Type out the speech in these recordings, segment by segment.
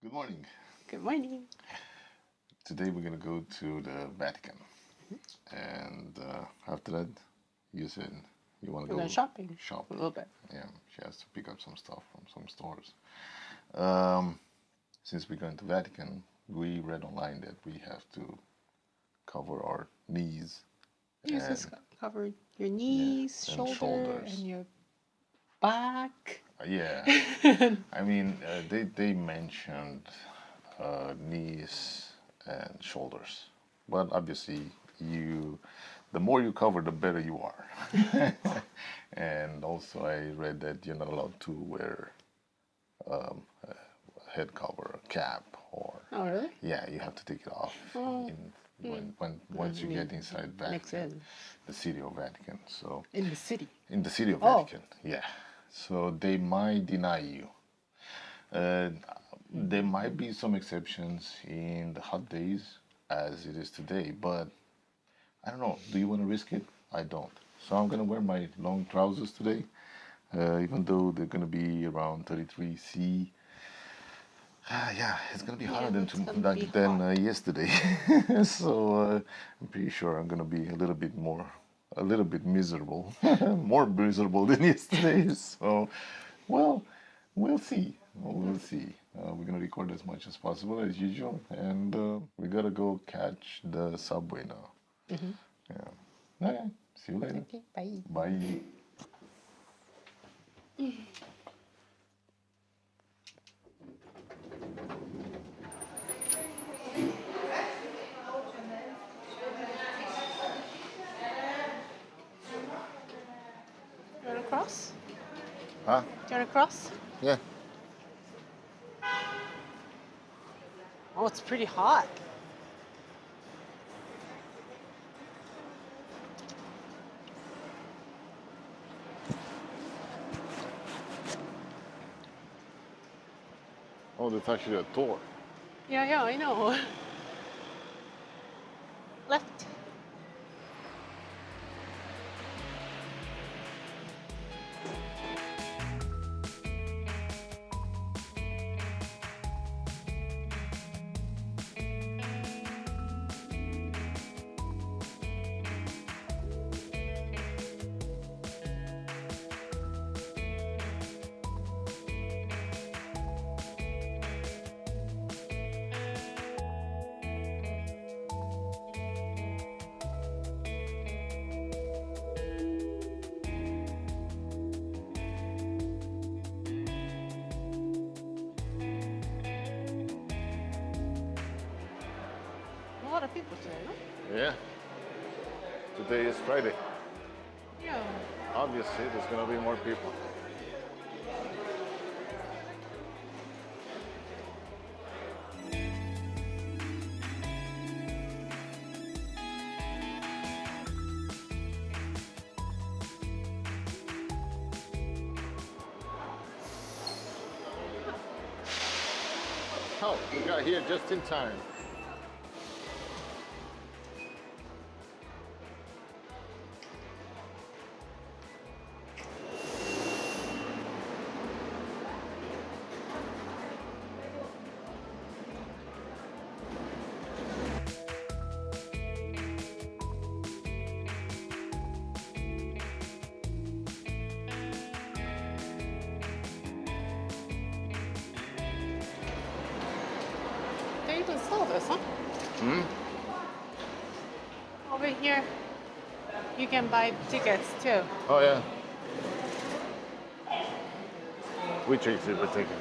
Good morning. Good morning. Today we're going to go to the Vatican. And after that, you said you want to We're go going shopping a shopping. little bit. Yeah, she has to pick up some stuff from some stores. Um, since we're going to Vatican, we read online that we have to cover our knees You just and cover your yeah, knees, and shoulder, shoulders. and your back. Yeah, I mean they mentioned knees and shoulders, but obviously the more you cover, the better you are. And also, I read that you're not allowed to wear a head cover, a cap, or Oh, really? yeah, you have to take it off Oh, when once you get inside makes Vatican, sense. the city of Vatican. So In the city. in the city of Oh. Vatican, yeah. So they might deny you. Uh, there might be some exceptions in the hot days, as it is today, but I don't know. Do you want to risk it? I don't. So I'm gonna wear my long trousers today, even though they're gonna be around 33 C. Yeah, it's gonna be Yeah, hotter than it's gonna be hot. yesterday. So I'm pretty sure I'm gonna be a little bit miserable, more miserable than yesterday. So, well, we'll see. We'll see. We're gonna record as much as possible as usual, and we gotta go catch the subway now. Mm-hmm. Yeah. Okay. See you later. Okay, bye. Bye. You want to cross? Huh? Do you want to cross? Yeah. Oh, it's pretty hot. Oh, that's actually a tour. Yeah, I know. Left. A lot of people today, no? Yeah. Today is Friday. Yeah. Obviously, there's gonna be more people. Oh, we got here just in time. They even sell this, huh? Hmm? Over here, you can buy tickets too. Oh, yeah. Which exit we're taking?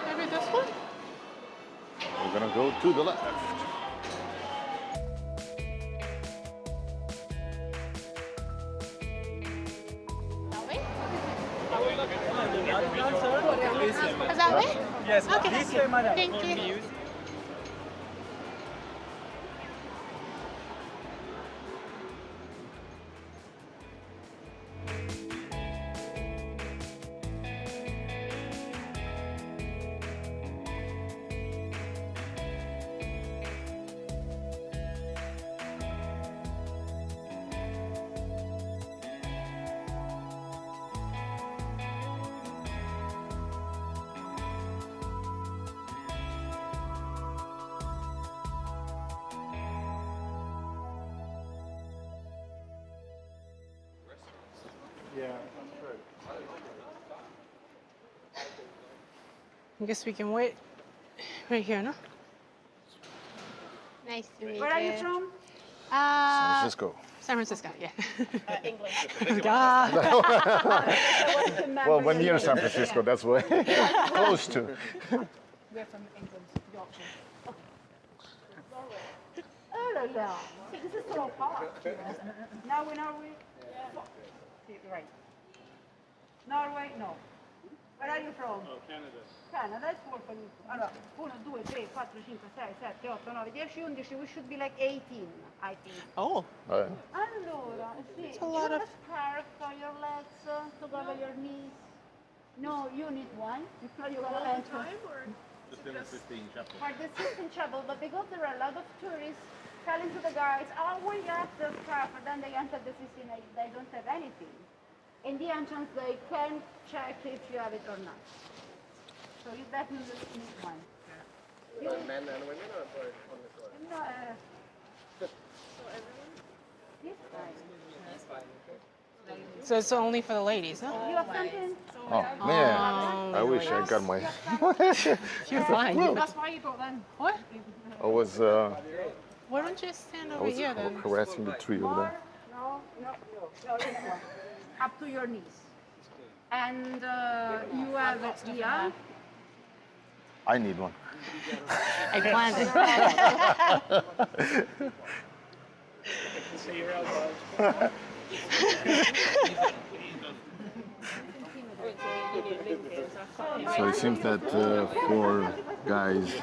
Maybe this one? We're gonna go to the left. That way? Is Is that way? Yes, Okay. this way, madam. Thank will you. be used. I guess we can wait right here, no? Nice to meet you. Where are you from? San Francisco. San Francisco, yeah. England. God. Well, when near San Francisco, that's where close to. We're from England, Yorkshire. Oh, no, no. See, this is so hot. Now in Norway? Yeah. Right. Norway? No. Where are you from? Oh, Canada. Canada, it's more from. Allora, 1, 2, 3, 4, 5, 6, 7, 8, 9, 10, 11. We should be like 18, I think. Oh, Allora, sì. a lot you of- a scarf for your legs to cover your knees. No, you need one. If not, you're gonna enter. Just in the 15 chapel. For the Sistine Chapel, but because there are a lot of tourists telling to the guys, oh, we have the scarf, and then they enter the Sistine, they don't have anything. In the entrance, they can check if you have it or not. So you definitely need one. You, Men and women or only for? no, this guy. so it's only for the ladies, huh? You have something? Oh man, I wish I got my. You're fine. That's why you brought them. What? I was Why don't you stand over I was here then? harassing the tree over there. No, this one. Up to your knees. And you have it here. I need one. I planned it. See your elbows. So it seems that for guys,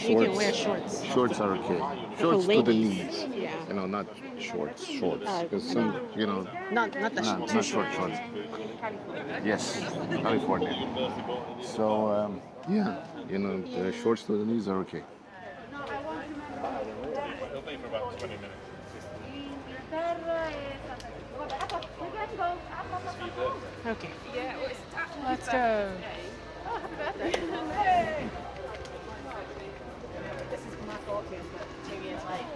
You can wear shorts. shorts are okay. Shorts to the ladies, knees. yeah. You know, not shorts. Because some, you know, Not the not short shorts. Yes, California. So yeah, you know, the shorts to the knees are okay. No, I want to know. It'll be for about 20 minutes. Inghilterra e Vabbè, we can go. Okay. Let's go. Oh, happy birthday. Hey. This is my 40th, but 2 years late.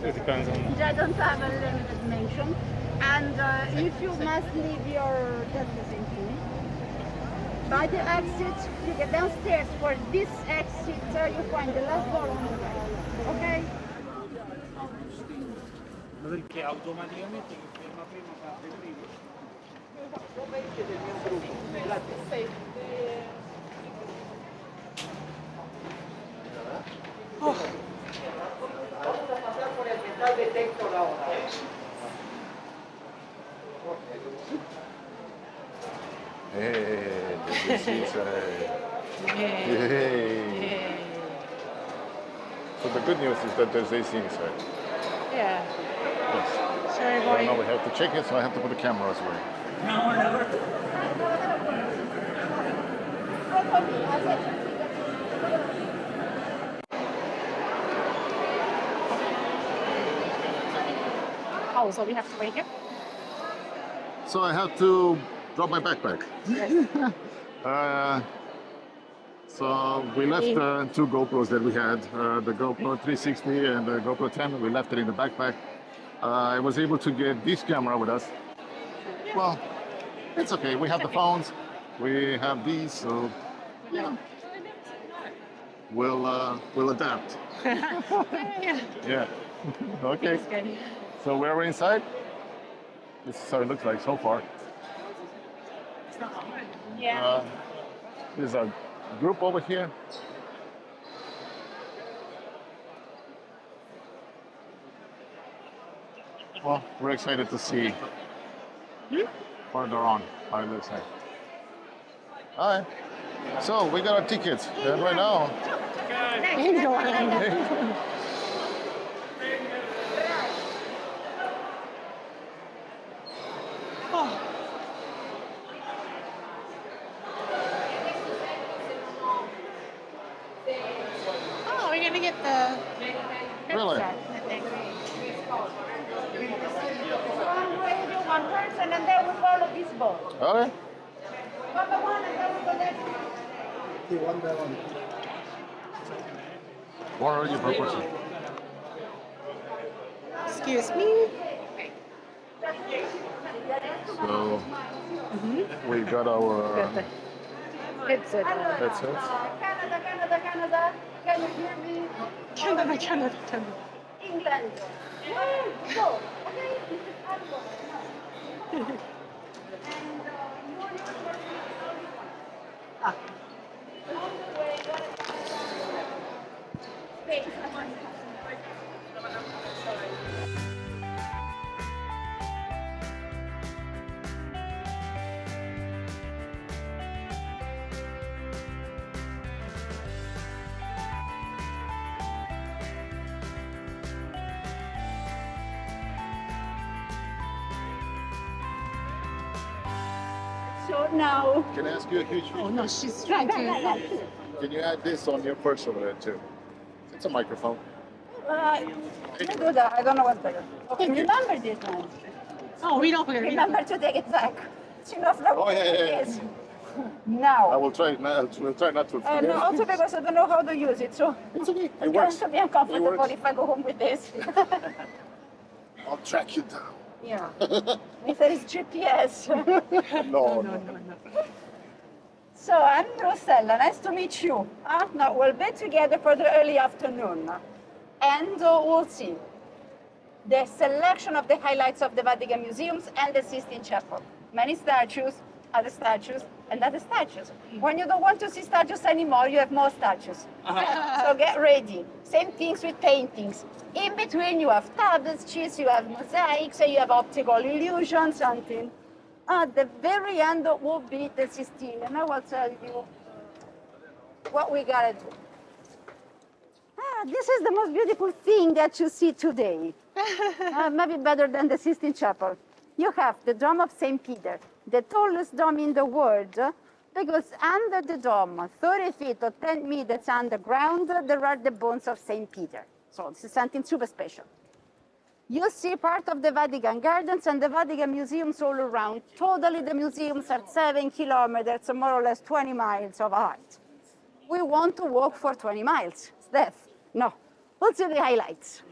It depends on. I don't have a limited mention. And if you must leave your destination, by the exit, you get downstairs. For this exit, you find the last door on the right. Okay? Che automaticamente che ferma prima parte prima. Hey, this is Hey. hey. So the good news is that there's AC inside. Yeah. Yes. Sorry, But now boy. we have to check it, so I have to put the cameras away. Oh, so we have to wait here? So I have to drop my backpack. So we left two GoPros that we had, the GoPro 360 and the GoPro 10. We left it in the backpack. I was able to get this camera with us. Well, it's okay. We have the phones. We have these, so yeah, we'll adapt. Yeah. Yeah. Okay. That's good. So we're inside. This is how it looks like so far. Yeah. There's a group over here. Well, we're excited to see further on how it looks like. All right. So we got our tickets, and right now, Oh, we can to get the Really? I think. One radio, one person, and then we follow this boat. Okay. Papa one, and then we go there. What are you proposing? Excuse me. So we got our Headset. headsets. Canada, Canada, Canada. Can you hear me? Canada, Canada, Canada. England. Go. Okay. I'll go. And so now. Can I ask you a huge Oh favor? no, she's trying to. Can you add this on your purse over there too? It's a microphone. You do that. I don't know what's better. Okay, Thank you. remember this one. Oh, we don't forget. Remember to take it back. She knows not Oh, yeah. Yes. Now. I will try. We'll try not to forget. No, also because I don't know how to use it, so It's okay. it's It works. going to be uncomfortable It works. if I go home with this. I'll track you down. Yeah. If there is GPS. No, No, no. no, no. So I'm Rosella. Nice to meet you. Now we'll be together for the early afternoon, and we'll see the selection of the highlights of the Vatican museums and the Sistine Chapel. Many statues, other statues, and other statues. When you don't want to see statues anymore, you have more statues. So get ready. Same things with paintings. In between, you have tapestries, you have mosaics, and you have optical illusions, something. At the very end will be the Sistine, and I will tell you what we gotta do. This is the most beautiful thing that you see today. Maybe better than the Sistine Chapel. You have the Dome of St. Peter, the tallest dome in the world, because under the dome, 30 feet or 10 meters underground, there are the bones of St. Peter. So this is something super special. You see part of the Vatican Gardens and the Vatican museums all around. Totally, the museums are 7 kilometers, so more or less 20 miles of height. We want to walk for 20 miles. Steph, no. We'll see the highlights.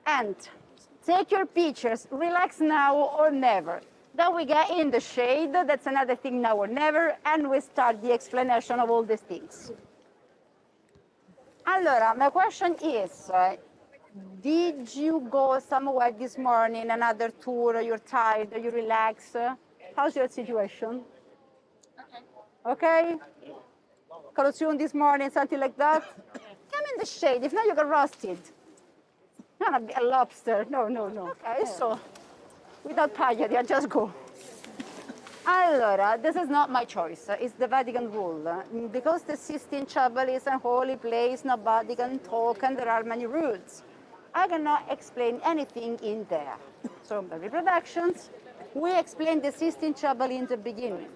And take your pictures, relax now or never. Then we get in the shade, that's another thing, now or never, and we start the explanation of all these things. Allora, my question is, did you go somewhere this morning, another tour, you're tired, you relax? How's your situation? Okay? Colosseum this morning, something like that? Come in the shade, if not you get roasted. Not a lobster, no. Okay, so, without piety, I just go. Allora, this is not my choice, it's the Vatican rule. Because the Sistine Chapel is a holy place, nobody can talk, and there are many rules. I cannot explain anything in there. So, the reproductions, we explain the Sistine Chapel in the beginning.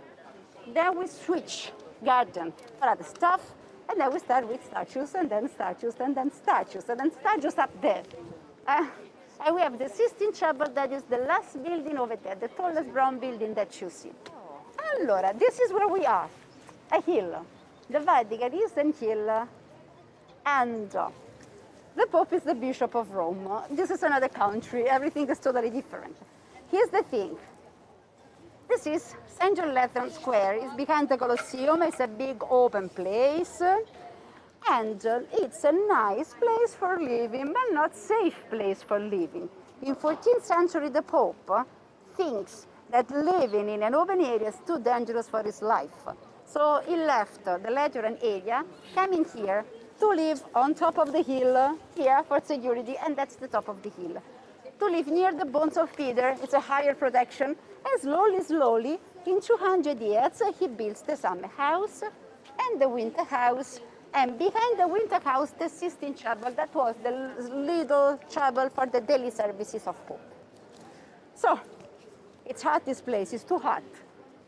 Then we switch garden for other stuff, and then we start with statues, and then statues, and then statues, and then statues up there. And we have the Sistine Chapel, that is the last building over there, the tallest brown building that you see. Allora, this is where we are, a hill. The Vatican is a hill, and the Pope is the Bishop of Rome. This is another country, everything is totally different. Here's the thing. This is St. John Lateran Square. It's behind the Colosseum. It's a big open place. And it's a nice place for living, but not safe place for living. In 14th century, the Pope thinks that living in an open area is too dangerous for his life. So he left the Lateran area, coming here to live on top of the hill, here for security, and that's the top of the hill. To live near the bones of Peter, it's a higher protection, and slowly, in 200 years, he builds the summer house and the winter house, and behind the winter house, the Sistine Chapel, that was the little chapel for the daily services of Pope. So, it's hot, this place, it's too hot.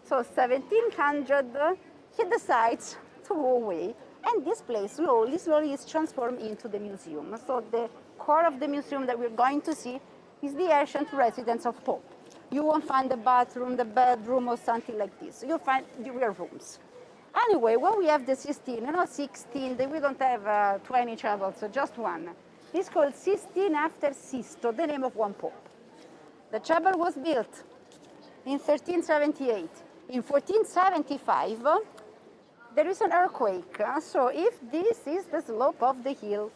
So 1700, he decides to go away And this place slowly is transformed into the museum. So the core of the museum that we're going to see is the ancient residence of Pope. You won't find the bathroom, the bedroom, or something like this. You'll find the real rooms. Anyway, when we have the 16, we don't have 20 chapels, so just one. It's called Sistine after Sisto, the name of one pope. The chapel was built in 1378. In 1475, there is an earthquake. So if this is the slope of the hill,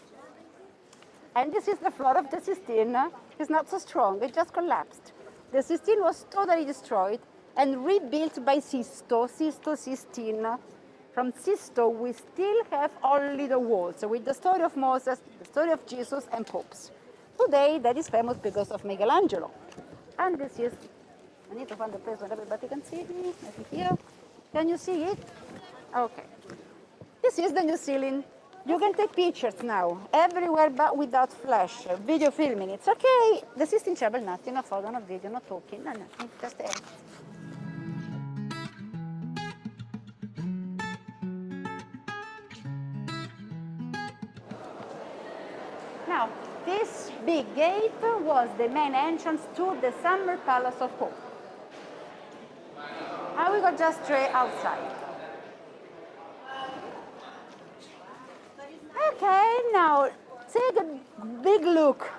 and this is the floor of the Sistine, it's not so strong, it just collapsed. The Sistine was totally destroyed and rebuilt by Sistine. From Sisto, we still have only the walls, with the story of Moses, the story of Jesus, and popes. Today, that is famous because of Michelangelo. And this is, I need to find the place where everybody can see me, maybe here. Can you see it? Okay. This is the new ceiling. You can take pictures now, everywhere but without flash, video filming. It's okay. The Sistine Chapel, nothing, no photo, no video, no talking, no nothing, just air. Now, this big gate was the main entrance to the summer palace of Pope. And we go just straight outside. Okay, now take a big look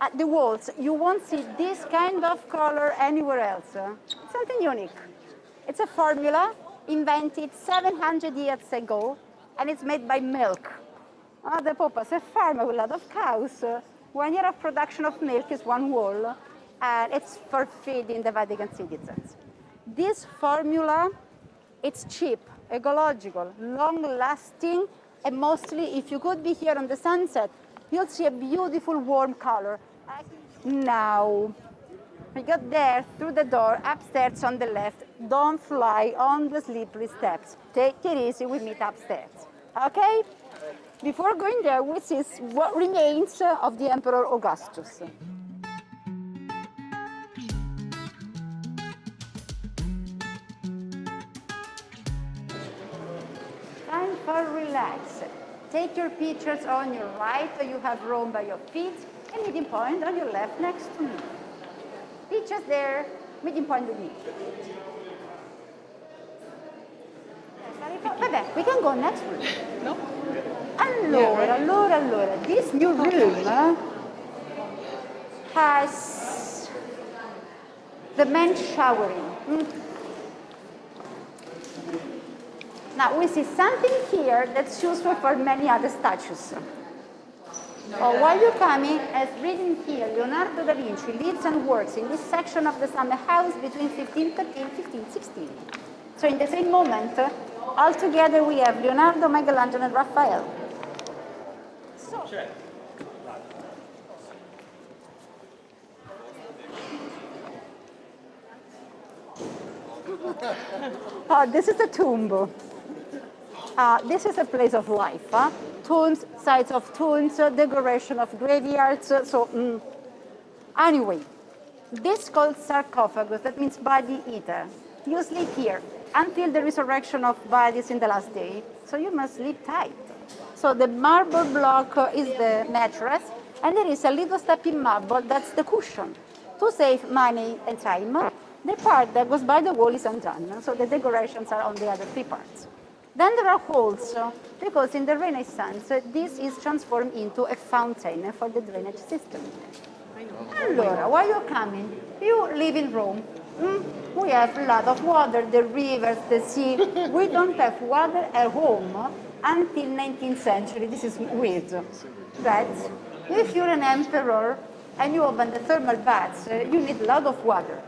at the walls. You won't see this kind of color anywhere else. It's something unique. It's a formula invented 700 years ago, and it's made by milk. The Pope is a farmer with a lot of cows. 1 year of production of milk is one wall, and it's for feeding the Vatican citizens. This formula, it's cheap, ecological, long-lasting, and mostly, if you could be here on the sunset, you'll see a beautiful warm color. Now, we got there through the door, upstairs on the left. Don't fly on the slippery steps. Take it easy, we meet upstairs. Okay? Before going there, we see what remains of the Emperor Augustus. Time for relax. Take your pictures on your right, you have Rome by your feet, and meeting point on your left next to me. Pictures there, meeting point with me. Vabbè, we can go next room. No? Allora, this new room has the men's showering. Now we see something here that's useful for many other statues. While you're coming, as written here, Leonardo da Vinci lives and works in this section of the summer house between 1513 and 1516. So in the same moment, all together we have Leonardo, Michelangelo, and Raphael. This is a tomb. This is a place of life. Tombs, sites of tombs, decoration of graveyards. Anyway, this is called sarcophagus. That means body eater. You sleep here until the resurrection of bodies in the last day. So you must sleep tight. So the marble block is the mattress, and there is a little step in marble that's the cushion. To save money and time, the part that goes by the wall is undone. So the decorations are on the other three parts. Then there are holes, because in the Renaissance, this is transformed into a fountain for the drainage system. Allora, why are you coming? You live in Rome. We have a lot of water, the rivers, the sea. We don't have water at home until 19th century. This is weird. But if you're an emperor and you open the thermal baths, you need a lot of water.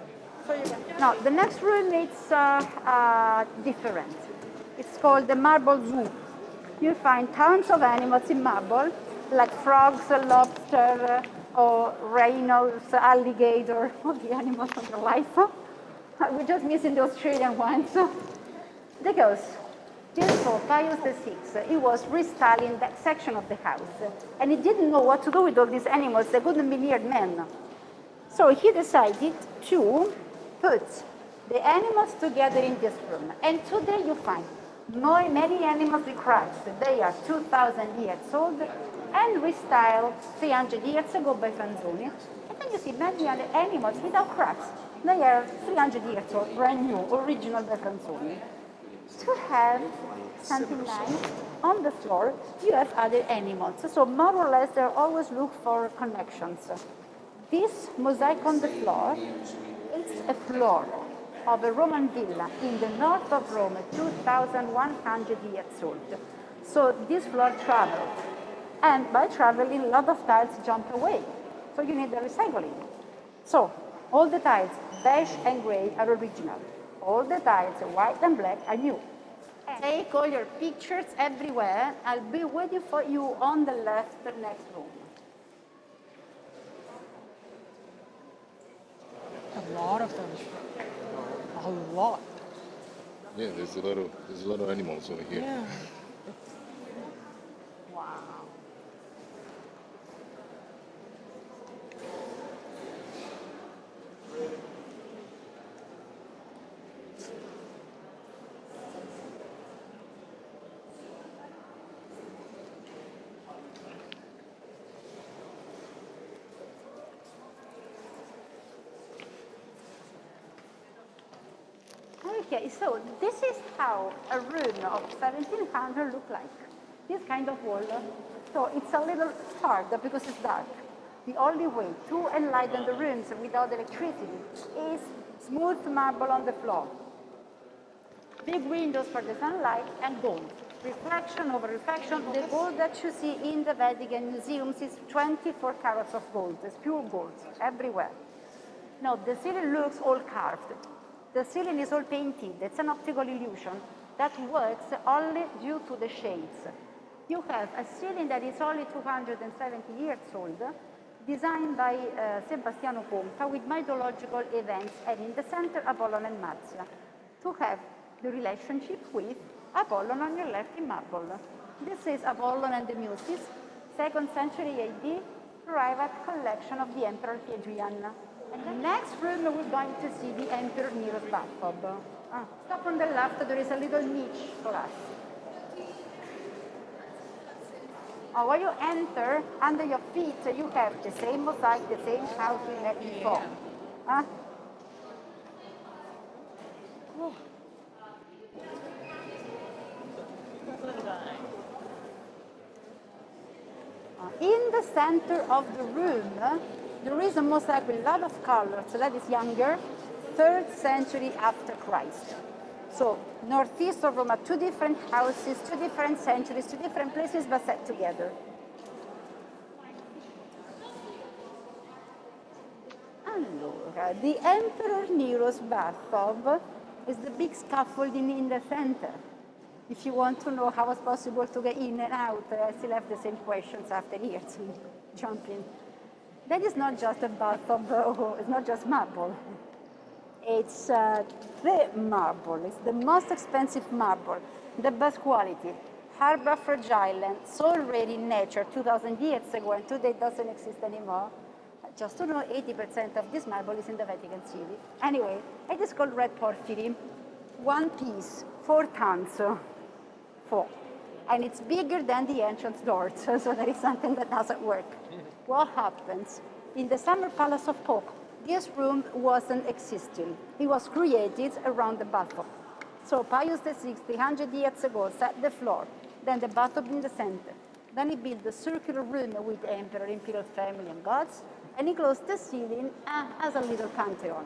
Now, the next room is different. It's called the marble zoo. You find tons of animals in marble, like frogs, lobster, or rhinos, alligator, all the animals of your life. We're just missing the Australian ones. Because just for Pius VI, he was restyling that section of the house, and he didn't know what to do with all these animals. They couldn't be near men. So he decided to put the animals together in this room. And today you find Many animals with cracks. They are 2,000 years old and restyled 300 years ago by Franzoni. And then you see many other animals without cracks. They are 300 years old, brand new, original by Franzoni. To have something nice on the floor, you have other animals. So more or less, they always look for connections. This mosaic on the floor is a floor of a Roman villa in the north of Rome, 2,100 years old. So this floor traveled. And by traveling, a lot of tiles jump away. So you need the recycling. So all the tiles, beige and gray, are original. All the tiles, white and black, are new. Take all your pictures everywhere. I'll be waiting for you on the left, the next room. A lot of them. A lot. Yeah, there's a lot of animals over here. Yeah. Wow. Okay, so this is how a room of 1700 looked like. This kind of wall. So it's a little hard because it's dark. The only way to enlighten the rooms without electricity is smooth marble on the floor. Big windows for the sunlight and gold. Reflection over reflection. The gold that you see in the Vatican museums is 24 carats of gold. It's pure gold everywhere. Now, the ceiling looks all carved. The ceiling is all painted. It's an optical illusion that works only due to the shades. You have a ceiling that is only 270 years old, designed by Sebastiano Pompa with mythological events, and in the center, Apollon and Marcia, to have the relationship with Apollon on your left in marble. This is Apollon and the Muses, 2nd century AD, private collection of the Emperor Hadrian. And the next room we're going to see the Emperor Nero's bathtub. Stop on the left, there is a little niche for us. When you enter, under your feet, you have the same mosaic, the same house we met before. In the center of the room, there is a mosaic with a lot of colors, so that is younger, 3rd century after Christ. So northeast of Rome, 2 different houses, 2 different centuries, 2 different places, but set together. Allora, the Emperor Nero's bathtub is the big scaffolding in the center. If you want to know how it's possible to get in and out, I still have the same questions after years jumping. That is not just a bathtub, it's not just marble. It's the marble. It's the most expensive marble, the best quality, harbor fragile, and so rare in nature 2,000 years ago, and today it doesn't exist anymore. Just to know, 80% of this marble is in the Vatican City. Anyway, it is called red porphyry. 1 piece, 4 tons. 4. And it's bigger than the entrance doors, so there is something that doesn't work. What happens? In the Summer Palace of Pope, this room wasn't existing. It was created around the bathtub. So Pius VI, 300 years ago, set the floor, then the bathtub in the center. Then he built the circular room with the emperor, imperial family, and gods, and he closed the ceiling as a little pantheon.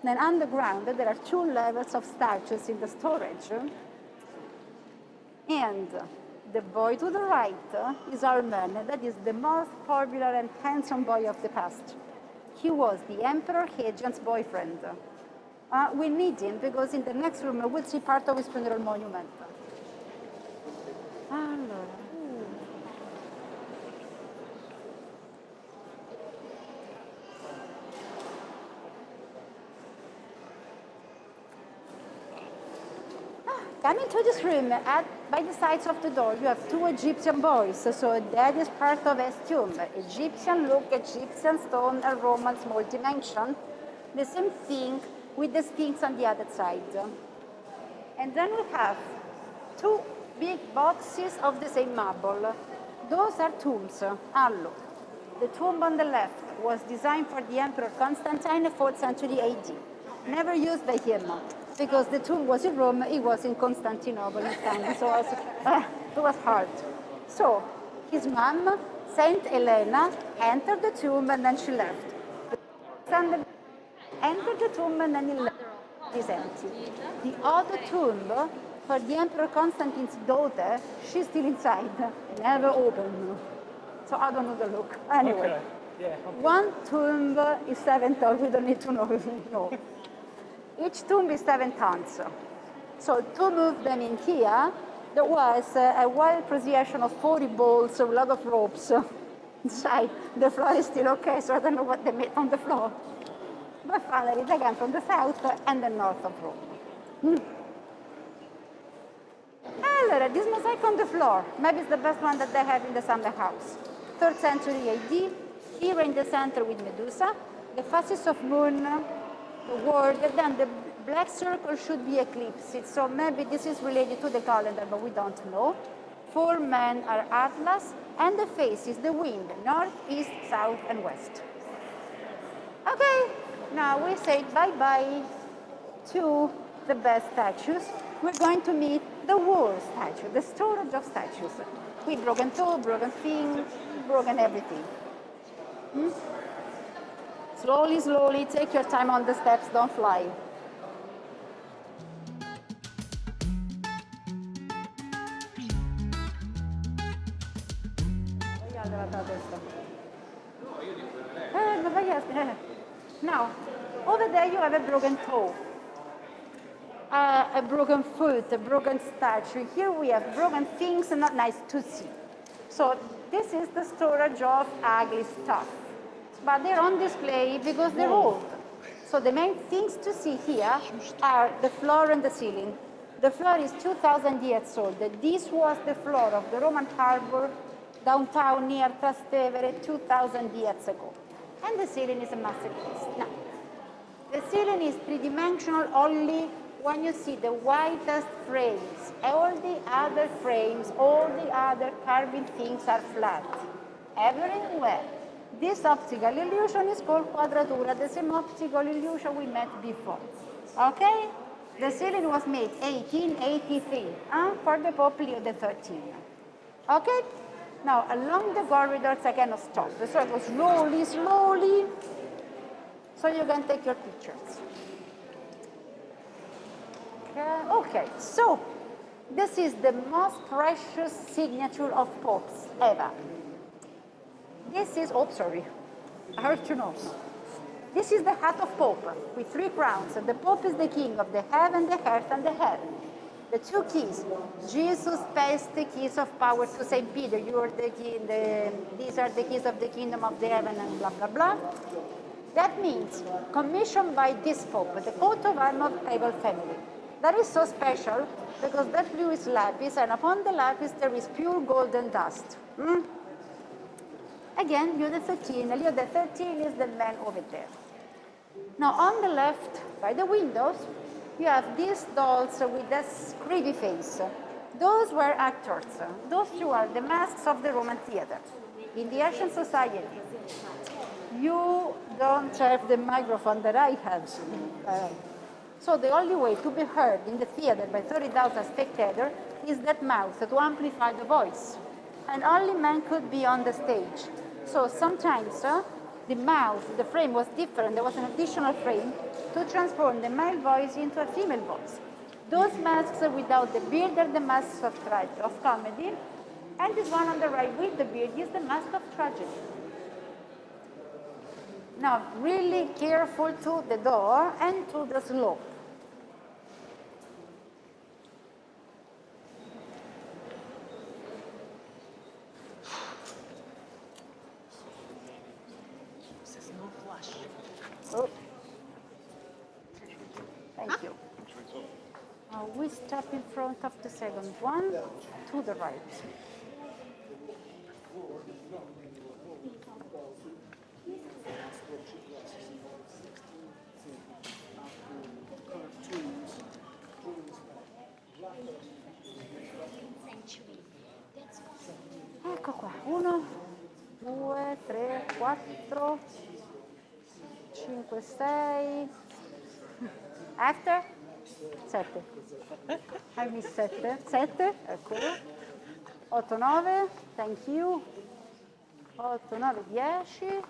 Then underground, there are 2 levels of statues in the storage. And the boy to the right is Armen. That is the most popular and handsome boy of the past. He was the Emperor Hadrian's boyfriend. We need him because in the next room we'll see part of his funeral monument. Allora. Coming to this room, by the sides of the door, you have 2 Egyptian boys. So that is part of his tomb. Egyptian look, Egyptian stone, a Roman small dimension. The same thing with the Sphinx on the other side. And then we have two big boxes of the same marble. Those are tombs. Ah, look. The tomb on the left was designed for the Emperor Constantine, 4th century AD. Never used by him, because the tomb was in Rome, it was in Constantinople in time, so it was hard. So, his mom, Saint Helena, entered the tomb and then she left. Son entered the tomb and then he left. It is empty. The other tomb for the Emperor Constantine's daughter, she's still inside, never opened. So I don't know the look. Anyway, Okay. Yeah. one tomb is 7 tons. We don't need to know. No. Each tomb is 7 tons. So to move them in here, there was a wild procession of 40 bulls, a lot of ropes inside. The floor is still okay, so I don't know what they made on the floor. But finally, they came from the south and the north of Rome. Allora, this mosaic on the floor, maybe it's the best one that they have in the summer house. 3rd century AD, here in the center with Medusa, the phases of moon, the world, and then the black circle should be eclipsed. So maybe this is related to the calendar, but we don't know. 4 men are Atlas, and the face is the wind, north, east, south, and west. Okay, now we say bye-bye to the best statues. We're going to meet the war statue, the storage of statues. With broken toe, broken thing, broken everything. Slowly, slowly, take your time on the steps, don't fly. Now, over there you have a broken toe, a broken foot, a broken statue. Here we have broken things not nice to see. So this is the storage of ugly stuff. But they're on display because they're old. So the main things to see here are the floor and the ceiling. The floor is 2,000 years old. This was the floor of the Roman harbor downtown near Trastevere 2,000 years ago. And the ceiling is a masterpiece. Now, the ceiling is three-dimensional only when you see the whitest frames. All the other frames, all the other carving things are flat. Everywhere. This optical illusion is called quadratura, the same optical illusion we met before. Okay? The ceiling was made 1883 for the Pope Leo XIII. Okay? Now, along the corridors, I cannot stop. So I go slowly, slowly, so you can take your pictures. Okay, so this is the most precious signature of popes ever. This is, oh, sorry, I heard you know. This is the hat of Pope with 3 crowns. The Pope is the king of the heaven, the earth, and the hell. The 2 keys. Jesus passed the keys of power to St. Peter. You are the key, these are the keys of the kingdom of the heaven, and blah, blah, blah. That means commissioned by this Pope, the coat of arms of papal family. That is so special because that blue is lapis, and upon the lapis there is pure golden dust. Again, Leo XIII. Leo XIII is the man over there. Now, on the left, by the windows, you have these dolls with a creepy face. Those were actors. Those 2 are the masks of the Roman theater. In the ancient society, you don't have the microphone that I have. So the only way to be heard in the theater by 30,000 spectators is that mouth to amplify the voice. And only men could be on the stage. So sometimes the mouth, the frame was different. There was an additional frame to transform the male voice into a female voice. Those masks without the beard are the masks of comedy. And this one on the right with the beard is the mask of tragedy. Now, really careful to the door and to the slope. Oh. Thank you. We step in front of the second one to the right. Ecco qua, 1, 2, 3, 4, 5, 6. After? 7. I miss 7. 7, eccolo. 8, 9, thank you. 8, 9, 10.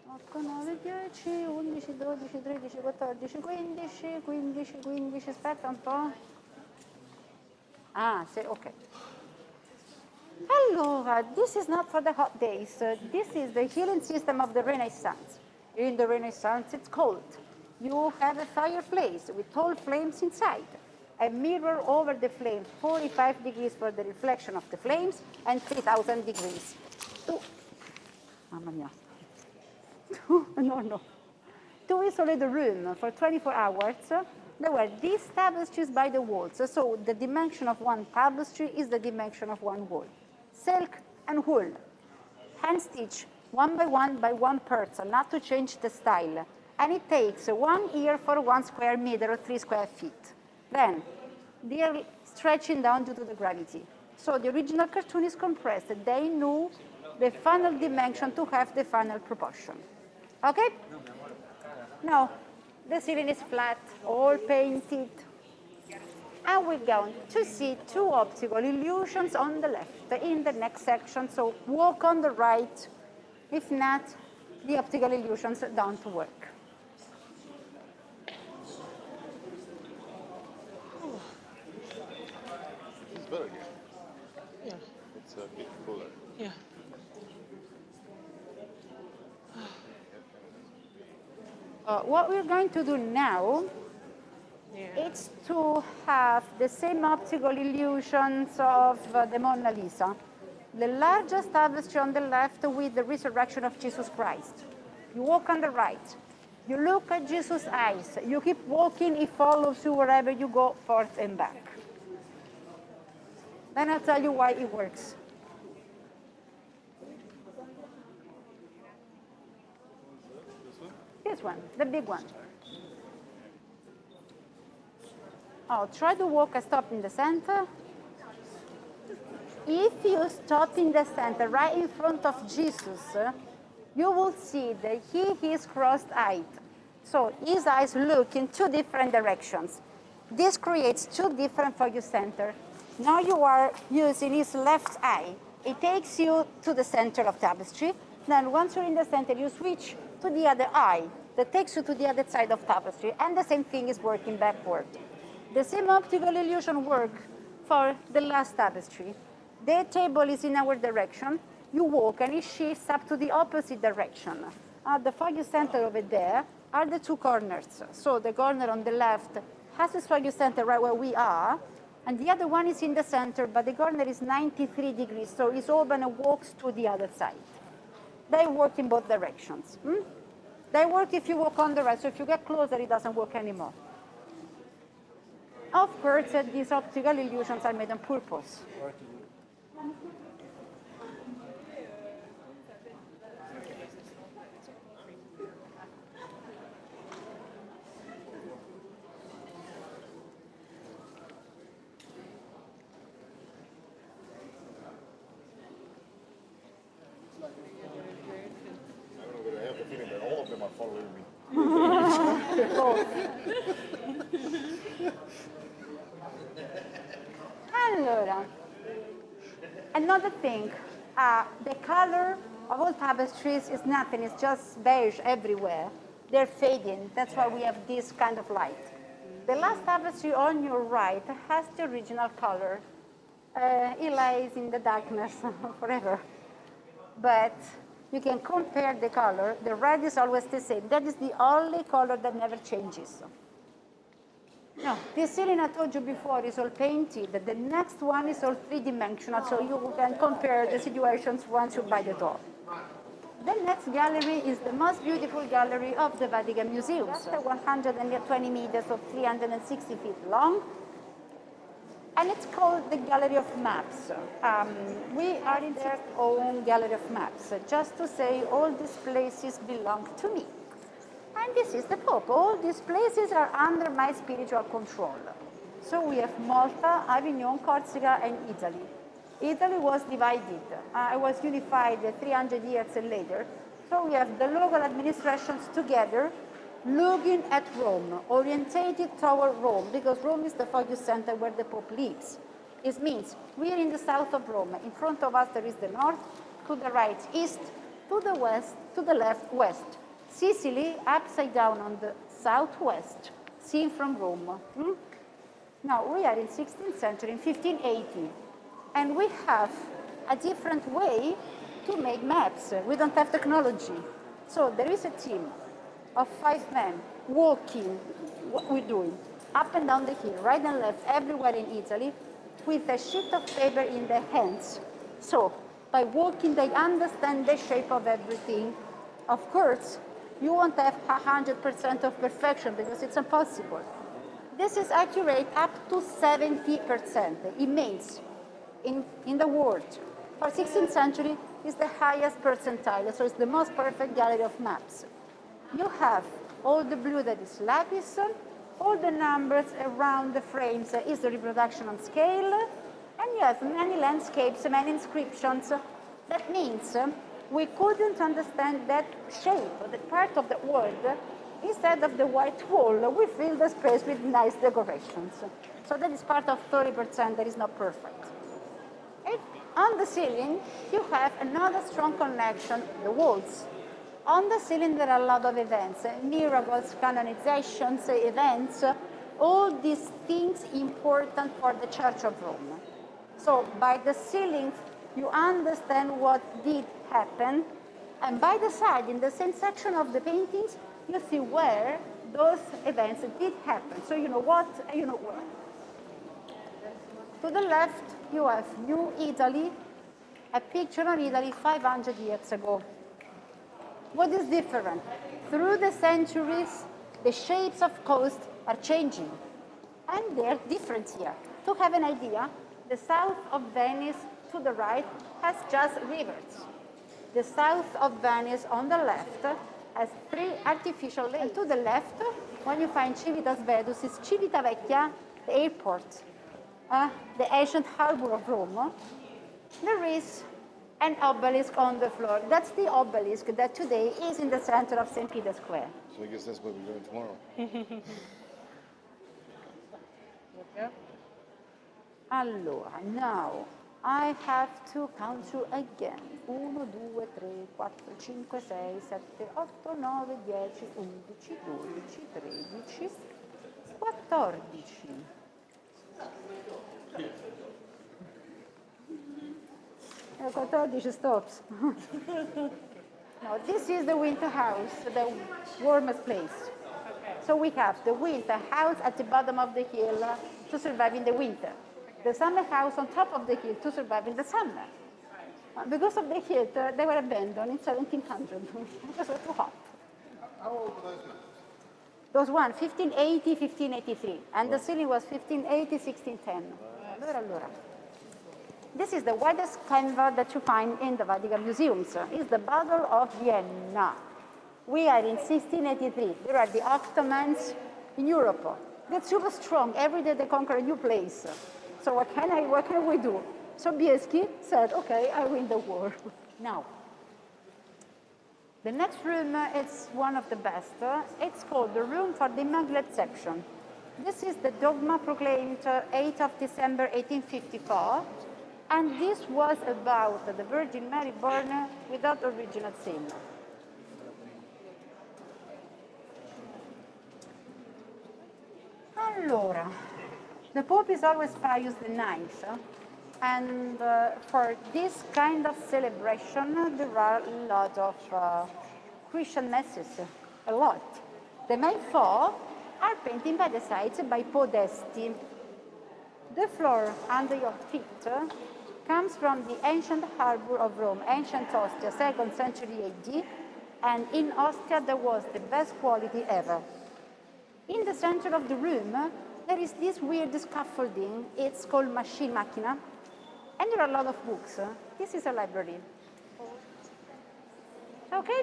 8, 9, 10, 11, 12, 13, 14, 15, 15, 15, aspetta un po'. Ah, sì, ok. Allora, this is not for the hot days. This is the healing system of the Renaissance. In the Renaissance, it's cold. You have a fireplace with tall flames inside. A mirror over the flame, 45 degrees for the reflection of the flames, and 3,000 degrees. Mamma mia. No. To isolate the room for 24 hours, there were these tapestries by the walls. So the dimension of one tapestry is the dimension of one wall. Silk and wool, hand stitched one by one person, not to change the style. And it takes 1 year for 1 square meter or 3 square feet. Then they are stretching down due to the gravity. So the original cartoon is compressed. They knew the final dimension to have the final proportion. Okay? Now, the ceiling is flat, all painted. And we're going to see 2 optical illusions on the left in the next section. So walk on the right. If not, the optical illusions don't work. It's better here. Yeah. It's a bit cooler. Yeah. What we're going to do now is to have the same optical illusions of the Mona Lisa. The largest tapestry on the left with the resurrection of Jesus Christ. You walk on the right. You look at Jesus' eyes. You keep walking, he follows you wherever you go, forth and back. Then I'll tell you why it works. This one, the big one. Oh, try to walk and stop in the center. If you stop in the center, right in front of Jesus, you will see that he is cross-eyed. So his eyes look in 2 different directions. This creates 2 different focus center. Now you are using his left eye. It takes you to the center of tapestry. Then once you're in the center, you switch to the other eye. That takes you to the other side of tapestry. And the same thing is working backward. The same optical illusion work for the last tapestry. The table is in our direction. You walk and it shifts up to the opposite direction. At the focus center over there are the 2 corners. So the corner on the left has the focus center right where we are, and the other one is in the center, but the corner is 93 degrees, so it's open and walks to the other side. They work in both directions. They work if you walk on the right, so if you get closer, it doesn't work anymore. Of course, these optical illusions are made on purpose. I have the feeling that all of them are following me. Allora, another thing, the color of all tapestries is nothing, it's just beige everywhere. They're fading, that's why we have this kind of light. The last tapestry on your right has the original color. It lies in the darkness forever. But you can compare the color. The red is always the same. That is the only color that never changes. No, this ceiling I told you before is all painted. The next one is all 3-dimensional, so you can compare the situations once you buy the door. The next gallery is the most beautiful gallery of the Vatican museums. 120 meters of 360 feet long. And it's called the Gallery of Maps. We are in their own Gallery of Maps, just to say all these places belong to me. And this is the Pope. All these places are under my spiritual control. So we have Malta, Avignon, Corsica, and Italy. Italy was divided. It was unified 300 years later. So we have the local administrations together looking at Rome, orientated toward Rome, because Rome is the focus center where the Pope lives. It means we are in the south of Rome. In front of us there is the north, to the right east, to the west, to the left west. Sicily upside down on the southwest, seen from Rome. Now we are in 16th century, in 1580, and we have a different way to make maps. We don't have technology. So there is a team of 5 men walking, what we're doing, up and down the hill, right and left, everywhere in Italy, with a sheet of paper in their hands. So by walking, they understand the shape of everything. Of course, you won't have 100% of perfection because it's impossible. This is accurate up to 70%. It means in the world, for 16th century, is the highest percentile, so it's the most perfect gallery of maps. You have all the blue that is lapis, all the numbers around the frames is the reproduction on scale, and you have many landscapes, many inscriptions. That means we couldn't understand that shape, that part of the world. Instead of the white wall, we fill the space with nice decorations. So that is part of 30% that is not perfect. On the ceiling, you have another strong connection, the walls. On the ceiling, there are a lot of events, miracles, canonizations, events, all these things important for the Church of Rome. So by the ceiling, you understand what did happen, and by the side, in the same section of the paintings, you see where those events did happen. So you know what, you know where. To the left, you have New Italy, a picture of Italy 500 years ago. What is different? Through the centuries, the shapes of coast are changing, and they're different here. To have an idea, the south of Venice to the right has just rivers. The south of Venice on the left has 3 artificial lakes. And to the left, when you find Civitas Vedus, is Civitavecchia, the airport, the ancient harbor of Rome. There is an obelisk on the floor. That's the obelisk that today is in the center of St. Peter's Square. So I guess that's where we're going tomorrow. Allora, now I have to count you again. 1, 2, 3, 4, 5, 6, 7, 8, 9, 10, 11, 12, 13, 14. 14 stops. Now, this is the winter house, the warmest place. So we have the winter house at the bottom of the hill to survive in the winter. The summer house on top of the hill to survive in the summer. Because of the heat, they were abandoned in 1700 because it was too hot. How old were those ones? Those one, 1580, 1583. And the ceiling was 1580, 1610. Allora. This is the widest canvas that you find in the Vatican museums. It's the Battle of Vienna. We are in 1683. There are the Ottomans in Europe. They're super strong. Every day they conquer a new place. So what can we do? Sobieski said, okay, I win the war. Now, the next room is one of the best. It's called the Room for the Immaculate Section. This is the dogma proclaimed 8th of December 1854. And this was about the Virgin Mary born without original sin. Allora, the Pope is always Pius IX, and for this kind of celebration, there are a lot of Christian masses, a lot. The main 4 are painted by the sides by Podesti. The floor under your feet comes from the ancient harbor of Rome, ancient Ostia, 2nd century AD, and in Ostia there was the best quality ever. In the center of the room, there is this weird scaffolding. It's called Macchina, and there are a lot of books. This is a library. Okay?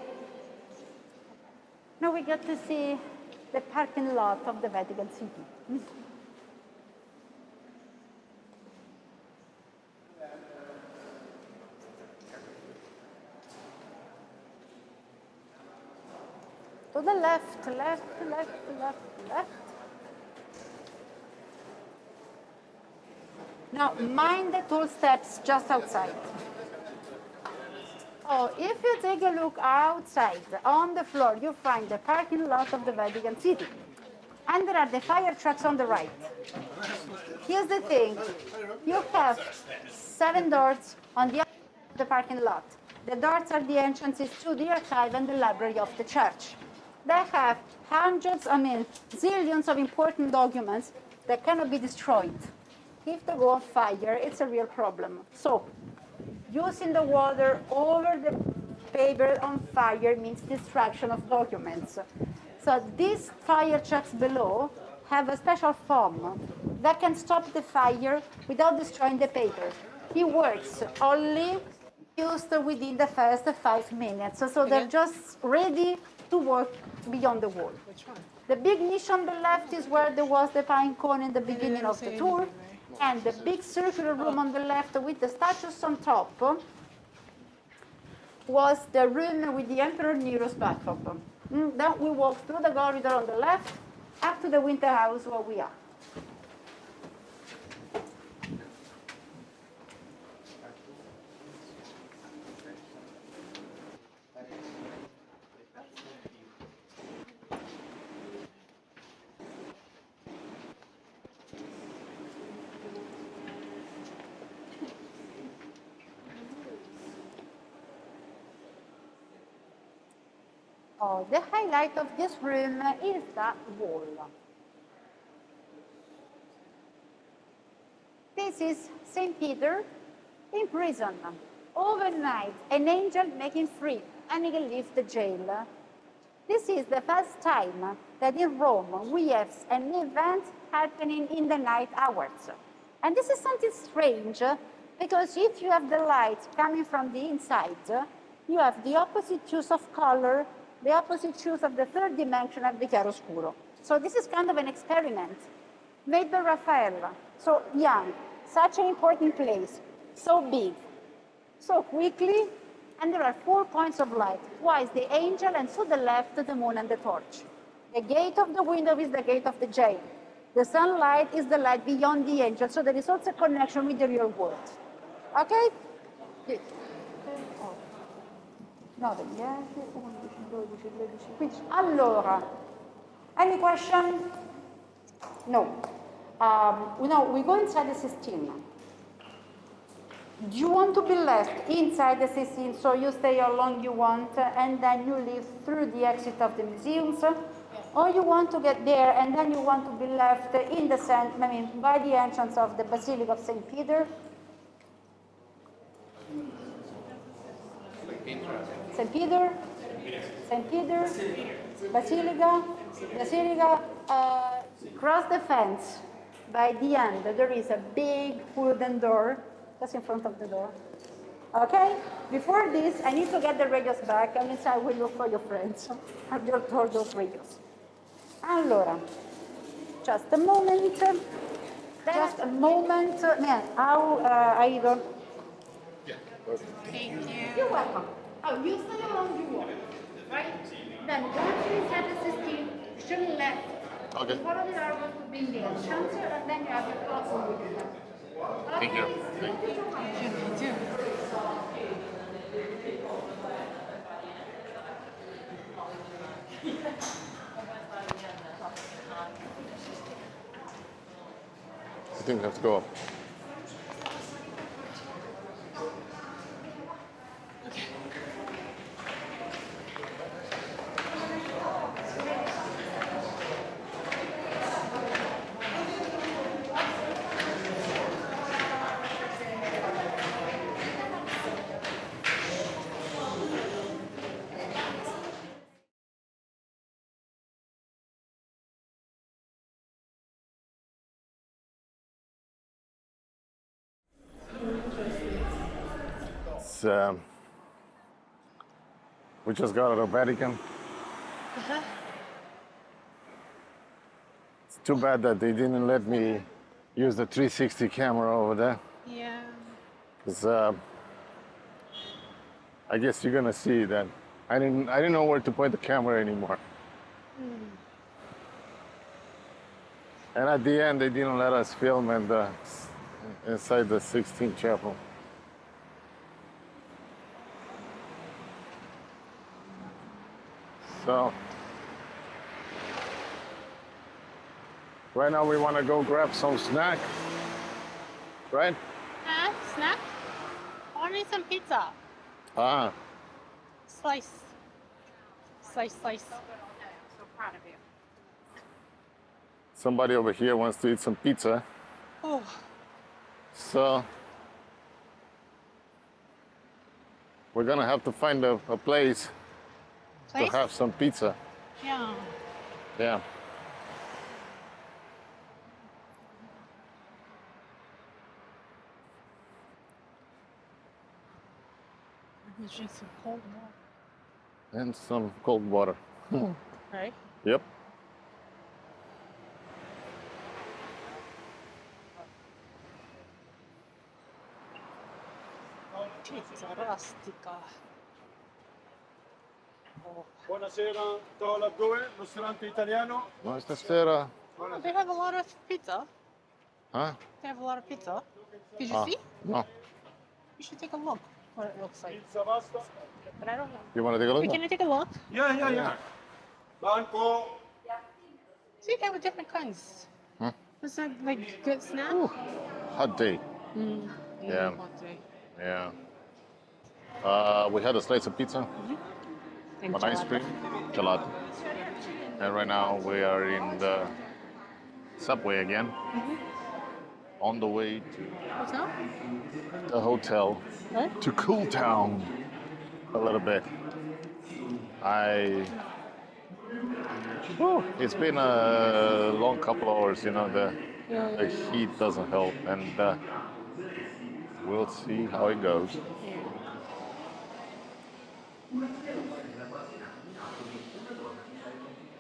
Now we get to see the parking lot of the Vatican City. To the left, left, left, left, left. Now, mind the tall steps just outside. Oh, if you take a look outside, on the floor, you find the parking lot of the Vatican City. And there are the fire trucks on the right. Here's the thing. You have 7 doors on the other side of the parking lot. The doors are the entrances to the archive and the library of the church. They have zillions of important documents that cannot be destroyed. If they go on fire, it's a real problem. So, using the water over the paper on fire means destruction of documents. So these fire trucks below have a special foam that can stop the fire without destroying the paper. It works only used within the first 5 minutes. So they're just ready to work beyond the wall. Which one? The big niche on the left is where there was the pine cone in the beginning of the tour. And the big circular room on the left with the statues on top was the room with the Emperor Nero's backdrop. Then we walk through the corridor on the left up to the winter house where we are. Oh, the highlight of this room is that wall. This is St. Peter in prison. Overnight, an angel make him free and he can leave the jail. This is the first time that in Rome we have an event happening in the night hours. And this is something strange because if you have the light coming from the inside, you have the opposite hues of color, the opposite hues of the third dimension of the chiaroscuro. So this is kind of an experiment made by Raphael. So young, such an important place, so big, so quickly, and there are 4 points of light. Twice the angel, and to the left, the moon and the torch. The gate of the window is the gate of the jail. The sunlight is the light beyond the angel, so there is also a connection with the real world. Okay? Good. 9, 10, 11, 12, 13, 15. Allora, any question? No. No, we go inside the Sistine. Do you want to be left inside the Sistine, so you stay how long you want, and then you leave through the exit of the museums? Or you want to get there, and then you want to be left in the by the entrance of the Basilica of St. Peter? St. Peter, St. Peter, Basilica, cross the fence. By the end, there is a big wooden door, just in front of the door. Okay? Before this, I need to get the radios back, and inside we look for your friends. I've just told those radios. Allora, just a moment. Just a moment. I don't. Thank you. You're welcome. Oh, you stay along you walk, right? Then once you inside the Sistine, turn left. Okay. Follow the arrow to be in the entrance, and then you have your crossing with you. Thank you. Thank you so much. You do. I think we have to go up. We just got out of Vatican. It's too bad that they didn't let me use the 360 camera over there. Yeah. Because I guess you're gonna see that I didn't know where to point the camera anymore. And at the end, they didn't let us film inside the 16th chapel. So, right now we want to go grab some snack, right? Snack? I want to eat some pizza. Ah, Slice. Slice. So proud of you. somebody over here wants to eat some pizza. Oh, So, we're gonna have to find a place place? to have some pizza. Yeah. Yeah. Let me drink some cold water. And some cold water. Right? Yep. Pizza rustica. Oh. Buonasera, tavola 2, ristorante italiano. No, stasera. Oh, they have a lot of pizza. Huh? They have a lot of pizza. Did you Ah, see? no. You should take a look what it looks like. Pizza basta. But I don't know. You wanna take a look? Can you take a look? Yeah. Banco. See, they have different kinds. Huh? It's like good snack. Hot day. Yeah. Hot day. Yeah. We had a slice of pizza, And an ice gelato. cream, gelato. And right now we are in the subway again. On the way to What's up? the hotel What? to cool down a little bit. It's been a long couple hours, you know, the heat doesn't help, and we'll see how it goes.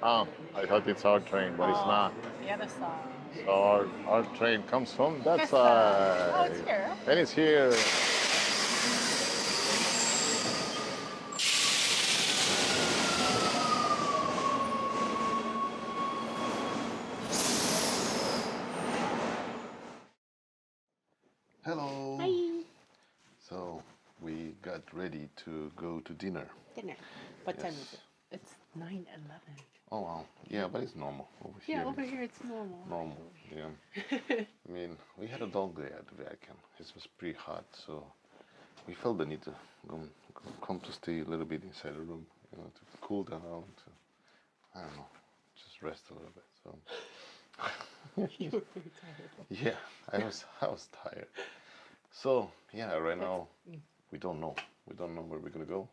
I thought it's our train, but it's not. The other side. So our train comes from that This side. side. Oh, it's here. And it's here. Hello. Hi. So we got ready to go to dinner. Dinner. What time Yes. is it? It's 9:11. Oh wow. Yeah, but it's normal over here. Yeah, over here it's normal. Normal. Yeah. I mean, we had a long day at the Vatican. It was pretty hot, so we felt the need to come to stay a little bit inside the room, you know, to cool down, to I don't know, just rest a little bit. So You were pretty tired. yeah, I was tired. So yeah, right now we don't know. We don't know where we're gonna go.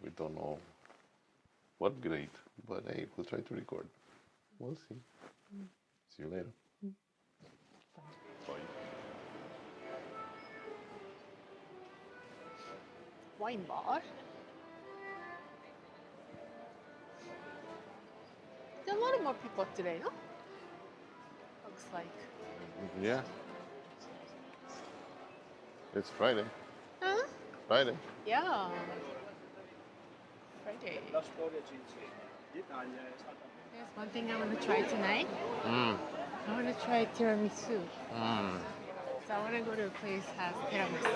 We don't know what we're gonna eat. But hey, we'll try to record. We'll see. See you later. Bye. Wine bar. There are a lot of more people today, no? Looks like. Yeah. It's Friday. Huh? Friday. Yeah. Friday. La storia ci insegna. L'Italia è stata. There's one thing I want to try tonight. I want to try tiramisu. So I want to go to a place that has tiramisu.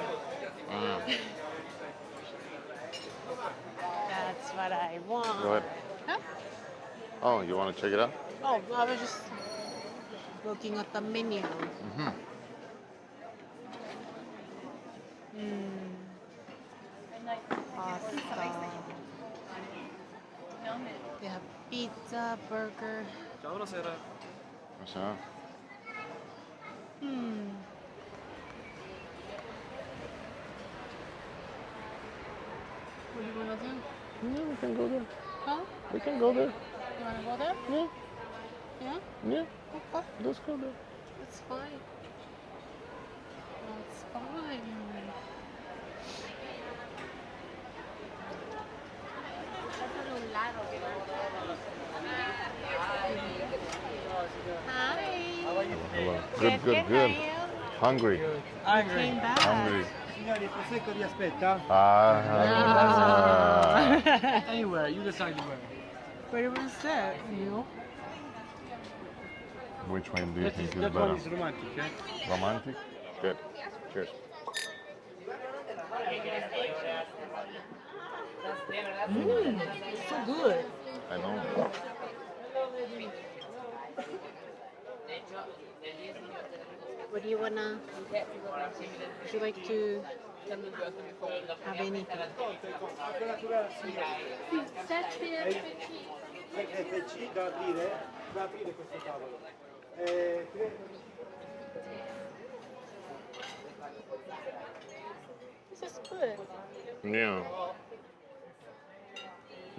That's what I want. Go ahead. Huh? Oh, you want to check it out? Oh, I was just looking at the menu. Pasta. They have pizza, burger. Ciao, buonasera. What's that? What do you want to do? Yeah, we can go there. Huh? We can go there. You want to go there? Yeah. Yeah? Yeah. Okay. Let's go there. It's fine. It's fine. Hi. Hello. Good. Hungry. Came back. Hungry. Signori, il prosecco vi aspetta? Ah. Anywhere, you decide where. Whatever is that, you know? Which one do you think is That better? one is romantic, eh? Romantic? Good. Cheers. So good. I know. What do you wanna? Would you like to have anything? FC da aprire questo tavolo. This is good. Yeah.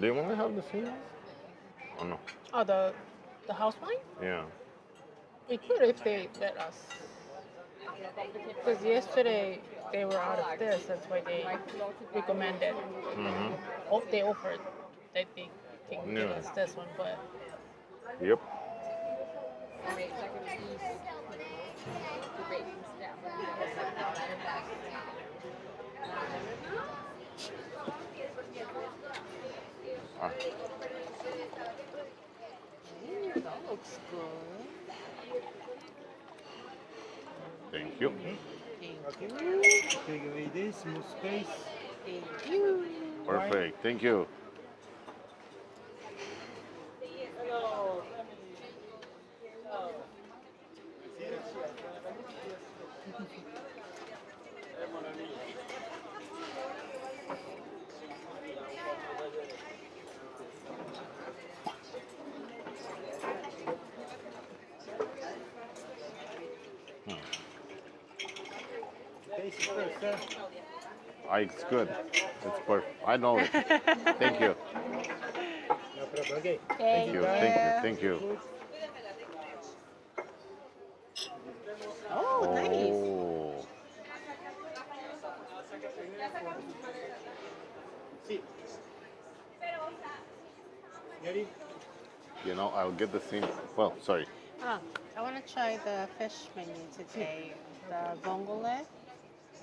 Do you want to have the same one? Oh no. Oh, the house wine? Yeah. We could if they let us. Because yesterday they were out of this. That's why they recommended. Mm-hmm. Oh, they offered that they can give Yeah. us this one, but Yep. Ah, that looks good. thank you. Thank you. Take away this, more space. Thank you. Perfect. Thank you. Taste it first, eh? It's good. It's perfect. I know it. Thank you. No problem, okay. Thank you. Thank you. Thank you. Oh, nice. Oh. Sì. Signori? You know, I'll get the same. Well, sorry. Ah, I want to try the fish menu today. The vongole.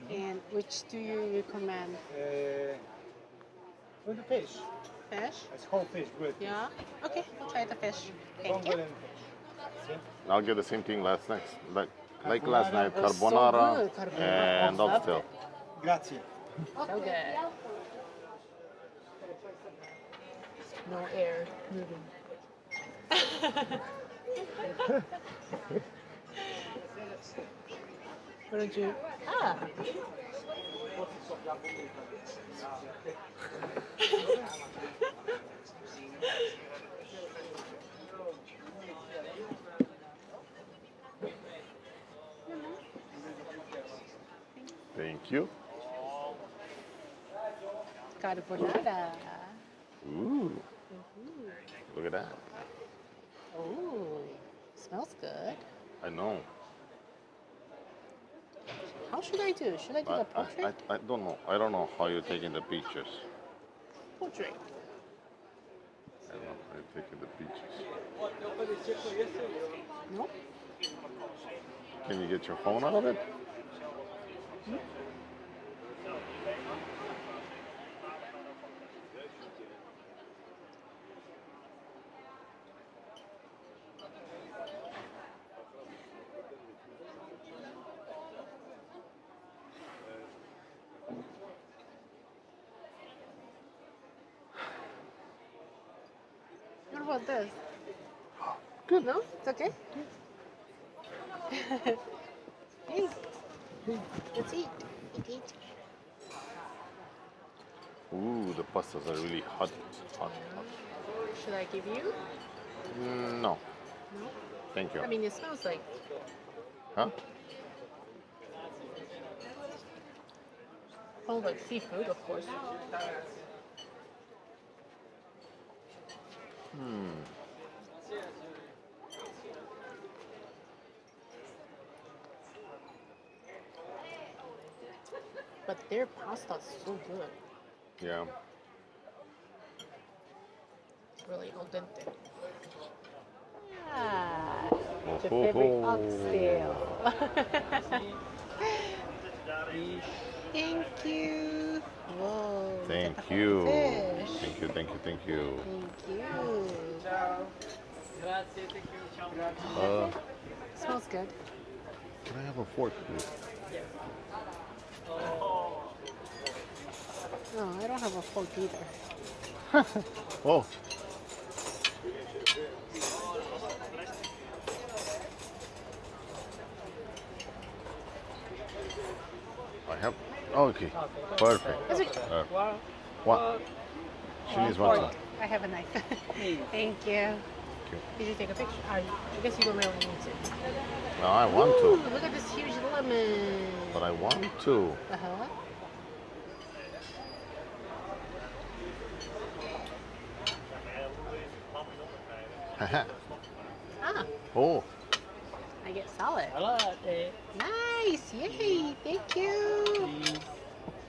And which do you recommend? With the fish. Fish? It's whole fish, good. Yeah? Okay, we'll try the fish. Thank Bongo you. and fish. I'll get the same thing last night. Like last night, It was so carbonara good, carbonara. and Loved oxtail. it. Grazie. So good. No air moving. Why don't you? Ah. Thank you. Carbonara. Ooh, look at that. Ooh, smells good. I know. How should I do? Should I do the portrait? I don't know. I don't know how you're taking the pictures. Portrait. I don't know how you're taking the pictures. No? Can you get your phone out of it? What about this? Good. No? It's okay? Hey. Let's eat. Eat. Ooh, the pastas are really hot. Hot. Should I give you? No, No? thank you. I mean, it smells like. Huh? Smells like seafood, of course. But their pasta is so good. Yeah. It's really al dente. Ah, Oh, the ho, favorite ho. oxtail. Thank you. Whoa. Thank look at the you. fish. Thank you, thank you, thank you. Thank you. Grazie, thank you. Ciao. Smells good. Can I have a fork, please? No, I don't have a fork either. Oh. I have. Okay. Perfect. That's okay. What? She needs one too. I have a knife. Thank you. Did you take a picture? I guess you don't really need to. No, I want Ooh, to. look at this huge lemon. But I want to. Uh-huh. Ah, Oh. I get salad. Salate. Nice. Yay. Thank you. Please.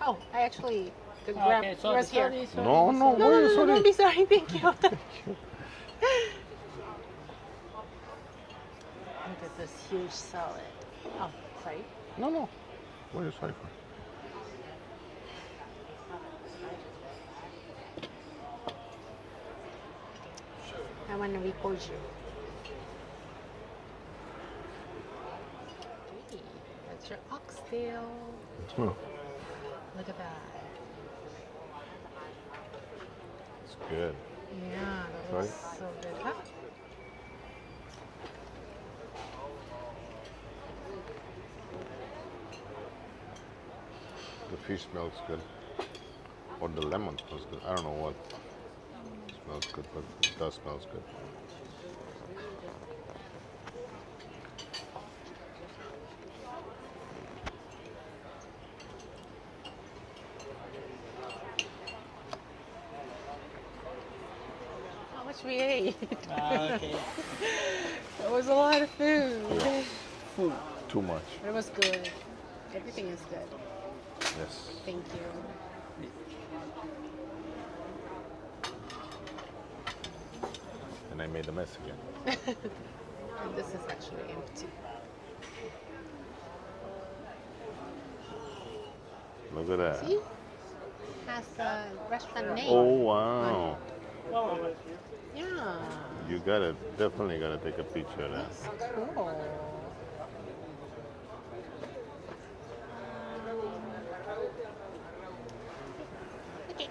Oh, I actually could grab Okay, the sorry, rest here. sorry, sorry. No, no, No, why no, are you no, sorry? don't be sorry. Thank you. Look at this huge salad. Oh, sorry. No, no. What are you sorry for? I want to record you. Hey, that's your oxtail. Look at that. It's good. Yeah, that looks so good. Huh? The fish smells good. Or the lemon smells good. I don't know what smells good, but it does smells good. How much we ate? Okay. That was a lot of food. Food. Too much. But it was good. Everything is good. Yes. Thank you. And I made a mess again. And this is actually empty. Look at that. See? Has a restaurant name. Oh wow. Yeah. You definitely gotta take a picture of that. That's cool. Okay.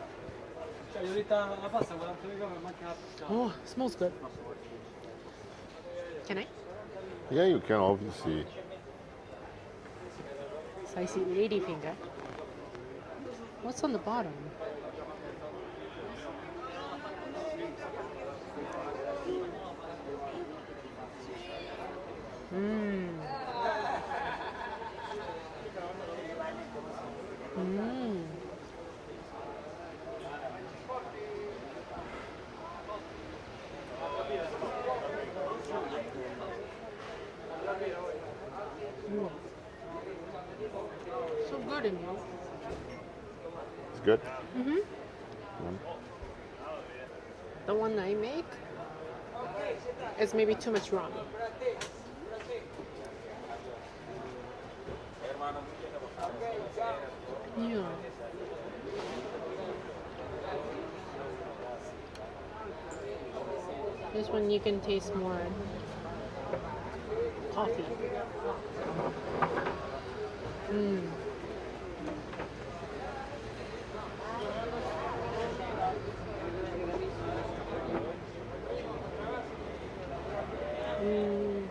Cioè, io la pasta 40 grammi manca la pescata. Oh, smells good. Can I? Yeah, you can obviously. So I see lady finger. What's on the bottom? Mmm. Mmm. So good in you. It's good. The one I make is maybe too much rum. Yeah. This one you can taste more coffee. Mm. Mm.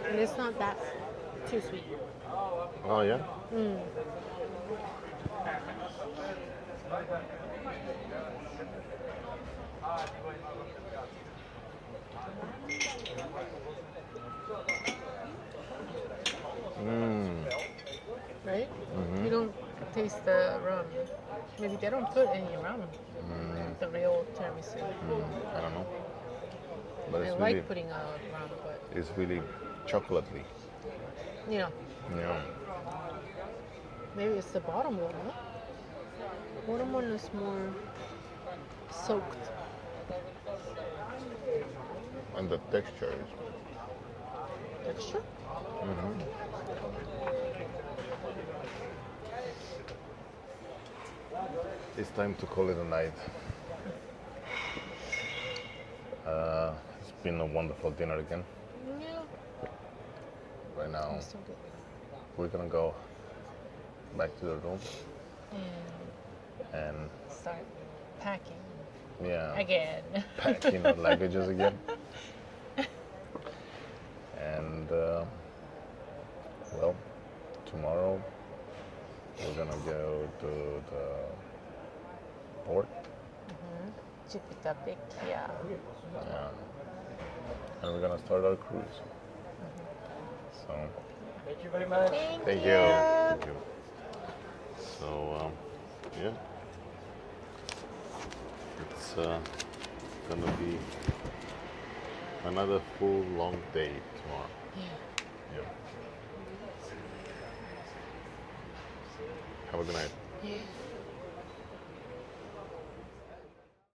And it's not that too sweet. Oh yeah. Mm. Right? You don't taste the rum. Maybe they don't put any rum. The real tiramisu. I don't know. But I it's like really, putting a rum, but it's really chocolatey. you know, Yeah. maybe it's the bottom one. No? Bottom one is more soaked. And the texture is. Texture? It's time to call it a night. It's been a wonderful dinner again. Yeah. Right now, So good. we're gonna go back to the room And and start packing yeah, again. packing our luggages again. And well, tomorrow we're gonna go to the port. Civitavecchia. Yeah. And we're gonna start our cruise. So Thank you very much. thank you. Thank you. So yeah, it's gonna be another full long day tomorrow. Yeah. Yeah. Have a good night. Yeah.